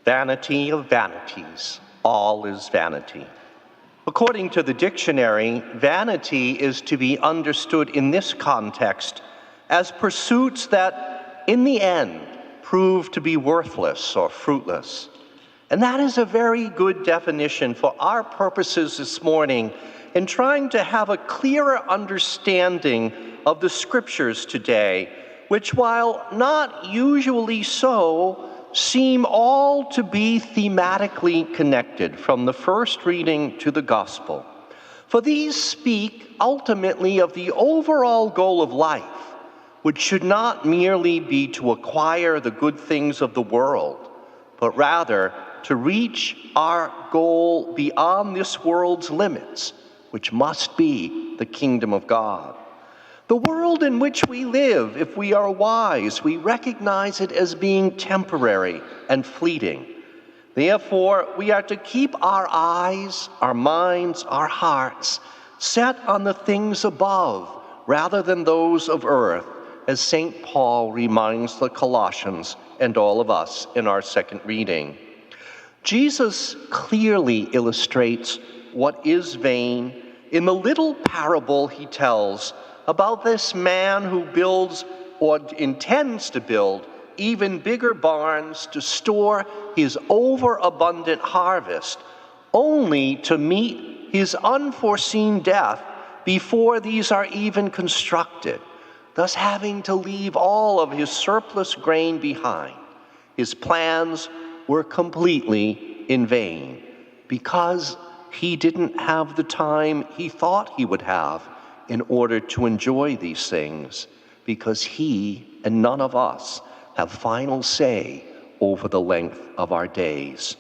Vanity of vanities, all is vanity. According to the dictionary, vanity is to be understood in this context as pursuits that, in the end, prove to be worthless or fruitless. And that is a very good definition for our purposes this morning in trying to have a clearer understanding of the Scriptures today, which, while not usually so, seem all to be thematically connected from the first reading to the Gospel. For these speak ultimately of the overall goal of life, which should not merely be to acquire the good things of the world, but rather to reach our goal beyond this world's limits, which must be the kingdom of God. The world in which we live, if we are wise, we recognize it as being temporary and fleeting. Therefore, we are to keep our eyes, our minds, our hearts set on the things above rather than those of earth, as St. Paul reminds the Colossians and all of us in our second reading. Jesus clearly illustrates what is vain in the little parable he tells about this man who builds or intends to build even bigger barns to store his overabundant harvest, only to meet his unforeseen death before these are even constructed, thus having to leave all of his surplus grain behind. His plans were completely in vain because he didn't have the time he thought he would have in order to enjoy these things, because he and none of us have final say over the length of our days.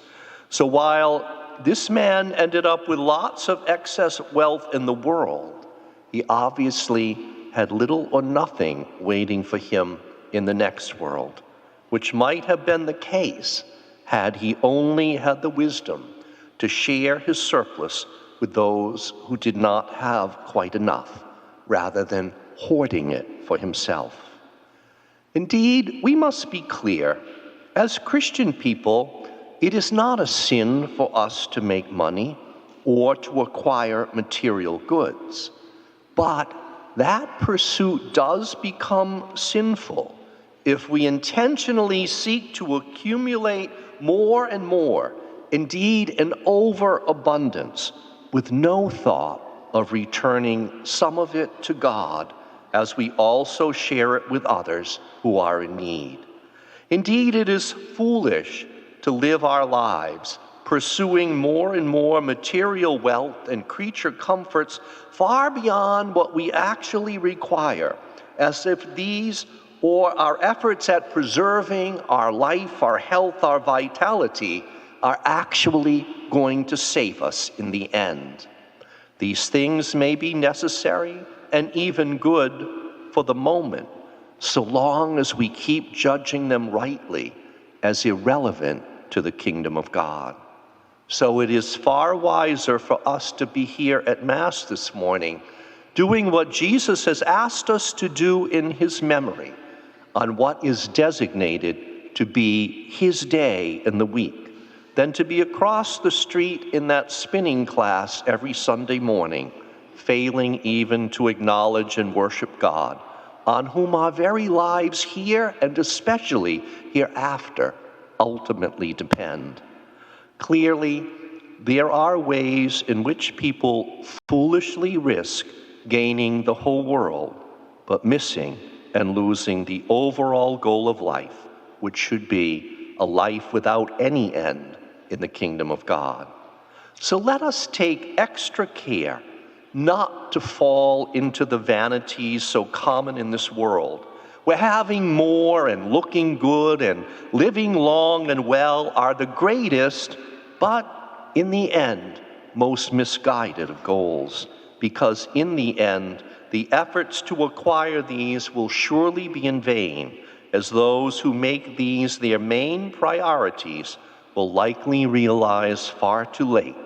So while this man ended up with lots of excess wealth in the world, he obviously had little or nothing waiting for him in the next world, which might have been the case had he only had the wisdom to share his surplus with those who did not have quite enough, rather than hoarding it for himself. Indeed, we must be clear, as Christian people, it is not a sin for us to make money or to acquire material goods, but that pursuit does become sinful if we intentionally seek to accumulate more and more, indeed an overabundance, with no thought of returning some of it to God as we also share it with others who are in need. Indeed, it is foolish to live our lives pursuing more and more material wealth and creature comforts far beyond what we actually require, as if these or our efforts at preserving our life, our health, our vitality are actually going to save us in the end. These things may be necessary and even good for the moment, so long as we keep judging them rightly as irrelevant to the kingdom of God. So it is far wiser for us to be here at Mass this morning, doing what Jesus has asked us to do in his memory on what is designated to be his day in the week, than to be across the street in that spinning class every Sunday morning, failing even to acknowledge and worship God, on whom our very lives here and especially hereafter ultimately depend. Clearly, there are ways in which people foolishly risk gaining the whole world, but missing and losing the overall goal of life, which should be a life without any end in the kingdom of God. So let us take extra care not to fall into the vanities so common in this world, where having more and looking good and living long and well are the greatest, but in the end, most misguided of goals, because in the end, the efforts to acquire these will surely be in vain, as those who make these their main priorities will likely realize far too late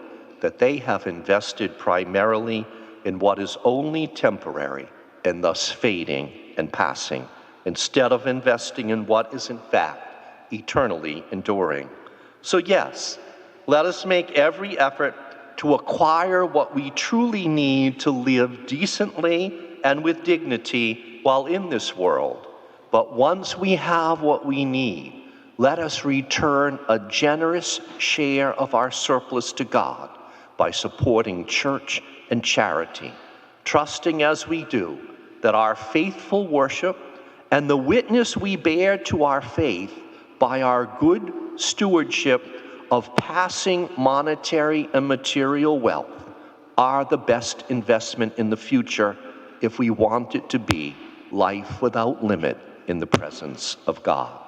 that they have invested primarily in what is only temporary and thus fading and passing, instead of investing in what is in fact eternally enduring. So yes, let us make every effort to acquire what we truly need to live decently and with dignity while in this world. But once we have what we need, let us return a generous share of our surplus to God by supporting church and charity, trusting as we do that our faithful worship and the witness we bear to our faith by our good stewardship of passing monetary and material wealth are the best investment in the future if we want it to be life without limit in the presence of God.